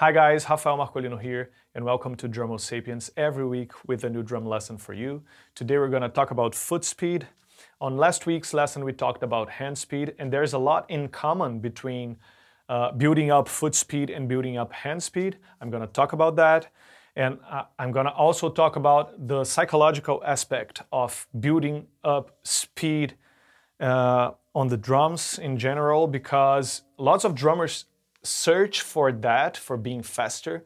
Hi guys, Rafael Marcolino here, and welcome to Drum Sapiens, every week with a new drum lesson for you. Today we're going to talk about foot speed. On last week's lesson we talked about hand speed, and there's a lot in common between building up foot speed and building up hand speed. I'm going to talk about that, and I'm going to also talk about the psychological aspect of building up speed on the drums in general, because lots of drummers search for that, for being faster,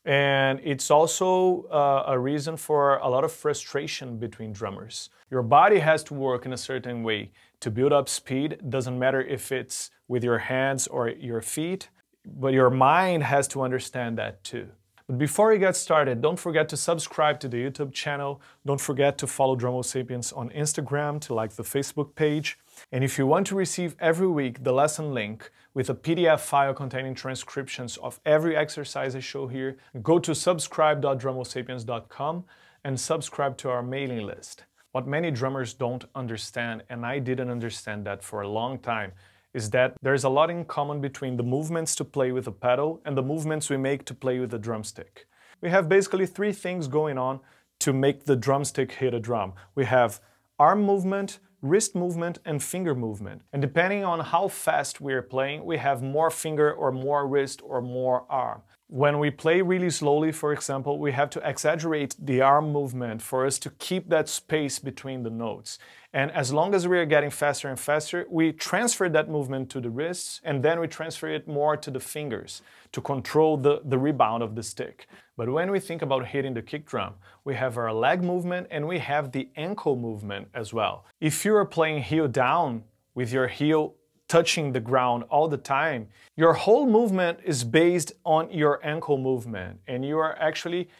and it's also a reason for a lot of frustration between drummers. Your body has to work in a certain way to build up speed. It doesn't matter if it's with your hands or your feet, but your mind has to understand that too. But before we get started, don't forget to subscribe to the YouTube channel. Don't forget to follow Drum Sapiens on Instagram, to like the Facebook page. And if you want to receive every week the lesson link with a PDF file containing transcriptions of every exercise I show here, go to subscribe.drumsapiens.com and subscribe to our mailing list. What many drummers don't understand, and I didn't understand that for a long time, is that there's a lot in common between the movements to play with a pedal and the movements we make to play with a drumstick. We have basically three things going on to make the drumstick hit a drum. We have arm movement, wrist movement, and finger movement. And depending on how fast we're playing, we have more finger or more wrist or more arm. When we play really slowly, for example, we have to exaggerate the arm movement for us to keep that space between the notes. And as long as we are getting faster and faster, we transfer that movement to the wrists, and then we transfer it more to the fingers to control the rebound of the stick. But when we think about hitting the kick drum, we have our leg movement and we have the ankle movement as well. If you're playing heel down with your heel touching the ground all the time, your whole movement is based on your ankle movement, and you are actually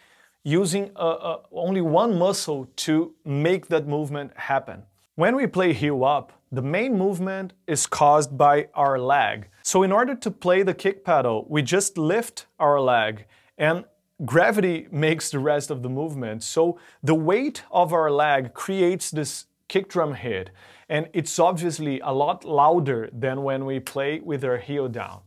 using only one muscle to make that movement happen. When we play heel up, the main movement is caused by our leg. So in order to play the kick pedal, we just lift our leg, and gravity makes the rest of the movement. So the weight of our leg creates this kick drum hit, and it's obviously a lot louder than when we play with our heel down.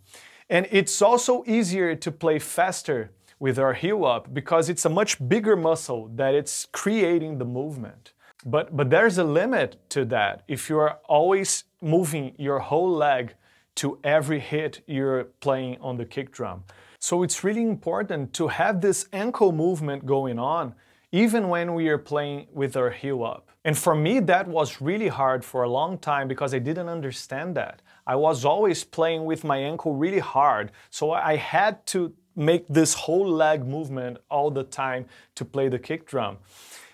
And it's also easier to play faster with our heel up because it's a much bigger muscle that it's creating the movement. But there's a limit to that if you are always moving your whole leg to every hit you're playing on the kick drum. So it's really important to have this ankle movement going on even when we are playing with our heel up. And for me, that was really hard for a long time because I didn't understand that. I was always playing with my ankle really hard, so I had to make this whole leg movement all the time to play the kick drum.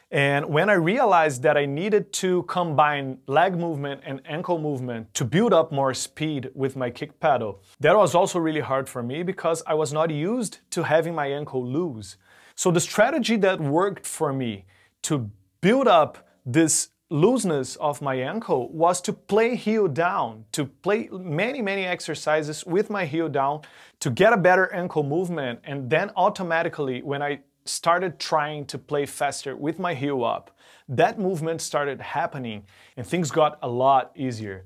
And when I realized that I needed to combine leg movement and ankle movement to build up more speed with my kick pedal, that was also really hard for me because I was not used to having my ankle loose. So the strategy that worked for me to build up this looseness of my ankle was to play heel down, to play many exercises with my heel down to get a better ankle movement, and then automatically when I started trying to play faster with my heel up, that movement started happening and things got a lot easier.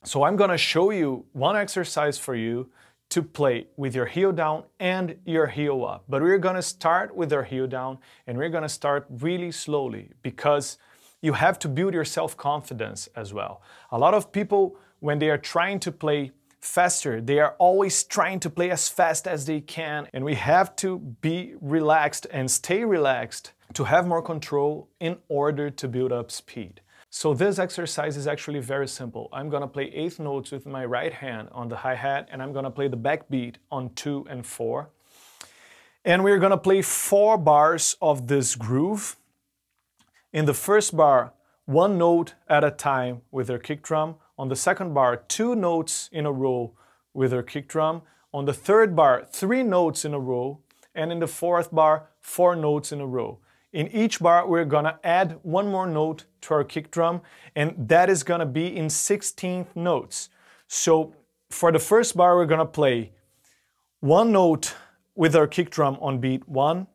So I'm gonna show you one exercise for you to play with your heel down and your heel up. But we're gonna start with our heel down, and we're gonna start really slowly because you have to build your self-confidence as well. A lot of people, when they are trying to play faster, they are always trying to play as fast as they can, and we have to be relaxed and stay relaxed to have more control in order to build up speed. So this exercise is actually very simple. I'm gonna play eighth notes with my right hand on the hi-hat, and I'm gonna play the backbeat on 2 and 4. And we're gonna play 4 bars of this groove. In the first bar, 1 note at a time with our kick drum. On the second bar, 2 notes in a row with our kick drum. On the third bar, 3 notes in a row. And in the fourth bar, 4 notes in a row. In each bar, we're gonna add 1 more note to our kick drum, and that is gonna be in 16th notes. So for the first bar, we're gonna play 1 note with our kick drum on beat 1,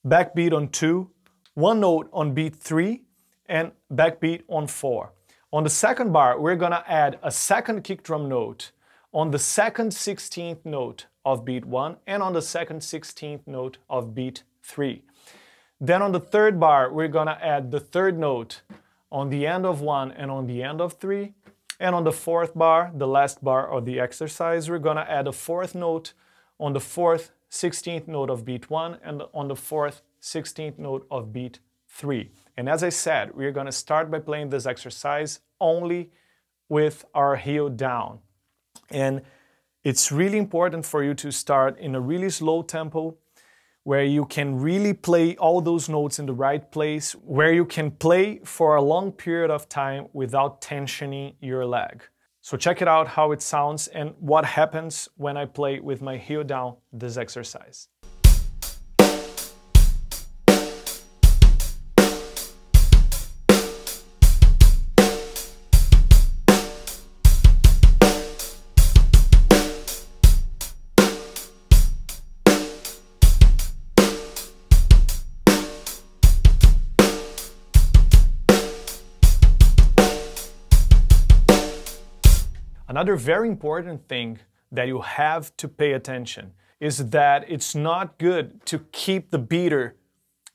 backbeat on 2, 1 note on beat 3, and backbeat on 4. On the second bar, we're gonna add a second kick drum note on the second 16th note of beat 1 and on the second 16th note of beat 3. Then on the third bar, we're gonna add the third note on the end of 1 and on the end of 3. And on the fourth bar, the last bar of the exercise, we're gonna add a fourth note on the fourth 16th note of beat 1 and on the fourth 16th note of beat 3. And as I said, we're gonna start by playing this exercise only with our heel down. And it's really important for you to start in a really slow tempo where you can really play all those notes in the right place, where you can play for a long period of time without tensioning your leg. So check it out how it sounds and what happens when I play with my heel down this exercise. Another very important thing that you have to pay attention is that it's not good to keep the beater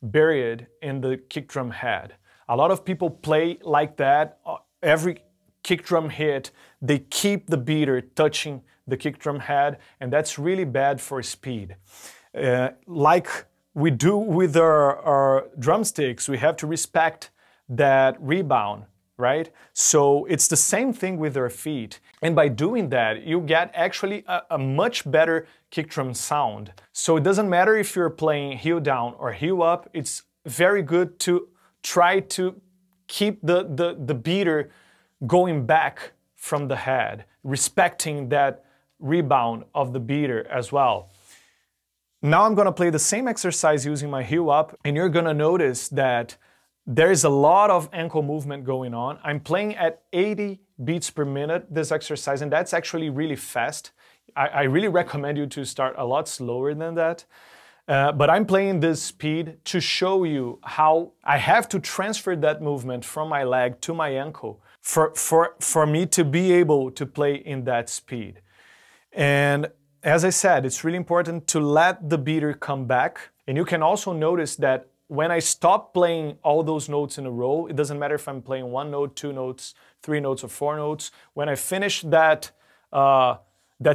buried in the kick drum head. A lot of people play like that. Every kick drum hit, they keep the beater touching the kick drum head, and that's really bad for speed. Like we do with our drumsticks, we have to respect that rebound, right? So it's the same thing with our feet. And by doing that, you get actually a much better kick drum sound. So it doesn't matter if you're playing heel down or heel up, it's very good to try to keep the beater going back from the head, respecting that rebound of the beater as well. Now I'm gonna play the same exercise using my heel up, and you're gonna notice that there is a lot of ankle movement going on. I'm playing at 80 beats per minute this exercise, and that's actually really fast. I really recommend you to start a lot slower than that. But I'm playing this speed to show you how I have to transfer that movement from my leg to my ankle for me to be able to play in that speed. And as I said, it's really important to let the beater come back. And you can also notice that when I stop playing all those notes in a row, it doesn't matter if I'm playing 1 note, 2 notes, 3 notes, or 4 notes. When I finish that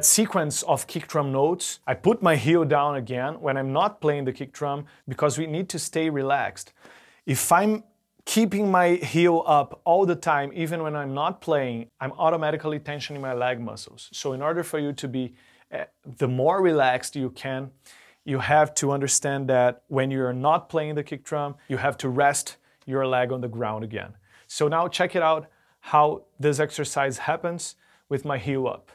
sequence of kick drum notes, I put my heel down again when I'm not playing the kick drum, because we need to stay relaxed. If I'm keeping my heel up all the time, even when I'm not playing, I'm automatically tensioning my leg muscles. So in order for you to be the more relaxed you can, you have to understand that when you're not playing the kick drum, you have to rest your leg on the ground again. So now check it out how this exercise happens with my heel up.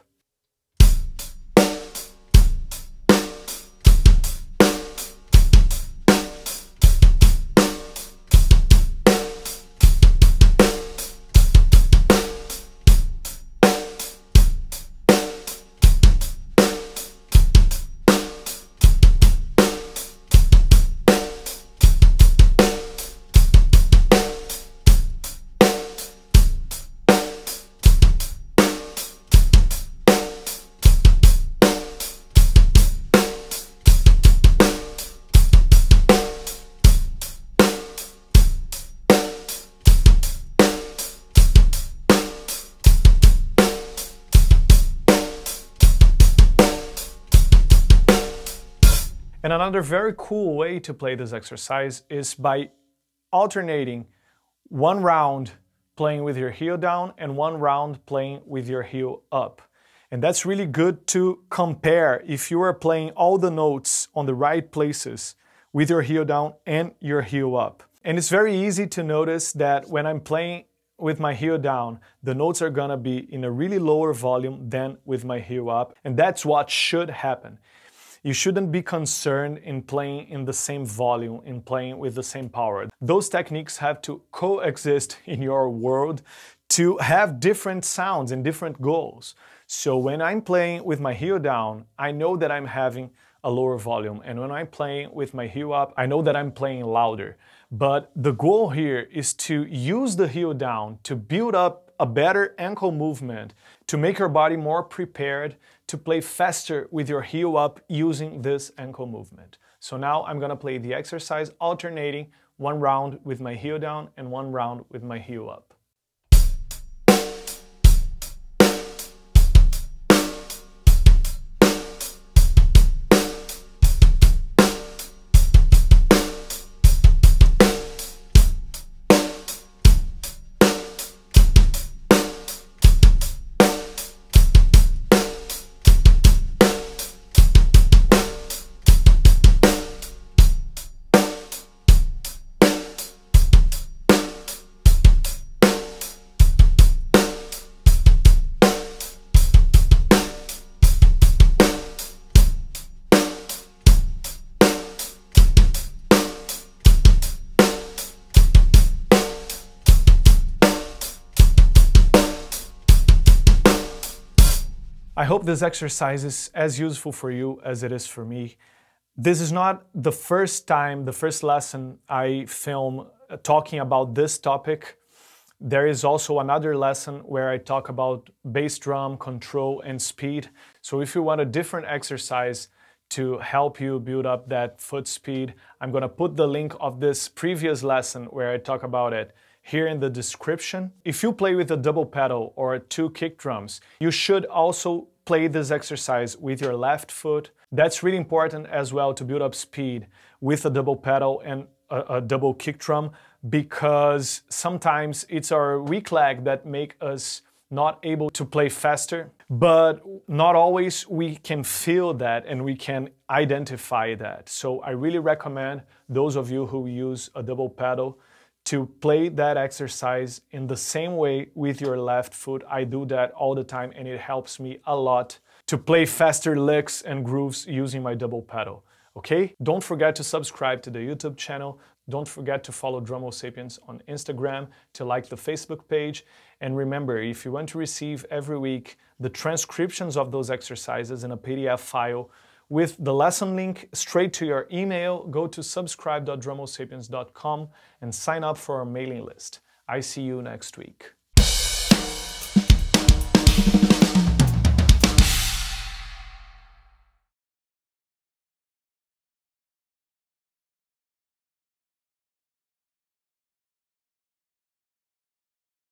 And another very cool way to play this exercise is by alternating one round playing with your heel down and one round playing with your heel up. And that's really good to compare if you are playing all the notes on the right places with your heel down and your heel up. And it's very easy to notice that when I'm playing with my heel down, the notes are gonna be in a really lower volume than with my heel up. And that's what should happen. You shouldn't be concerned in playing in the same volume, in playing with the same power. Those techniques have to coexist in your world to have different sounds and different goals. So when I'm playing with my heel down, I know that I'm having a lower volume. And when I'm playing with my heel up, I know that I'm playing louder. But the goal here is to use the heel down to build up a better ankle movement, to make your body more prepared to play faster with your heel up using this ankle movement. So now I'm gonna play the exercise alternating 1 round with my heel down and 1 round with my heel up. I hope this exercise is as useful for you as it is for me. This is not the first lesson I film talking about this topic. There is also another lesson where I talk about bass drum, control, and speed. So if you want a different exercise to help you build up that foot speed, I'm gonna put the link of this previous lesson where I talk about it here in the description. If you play with a double pedal or 2 kick drums, you should also play this exercise with your left foot. That's really important as well to build up speed with a double pedal and a double kick drum, because sometimes it's our weak leg that make us not able to play faster, but not always we can feel that and we can identify that. So I really recommend those of you who use a double pedal to play that exercise in the same way with your left foot. I do that all the time and it helps me a lot to play faster licks and grooves using my double pedal, okay? Don't forget to subscribe to the YouTube channel. Don't forget to follow Drummo Sapiens on Instagram, to like the Facebook page. And remember, if you want to receive every week the transcriptions of those exercises in a PDF file, with the lesson link straight to your email, go to subscribe.drummosapiens.com and sign up for our mailing list. I see you next week.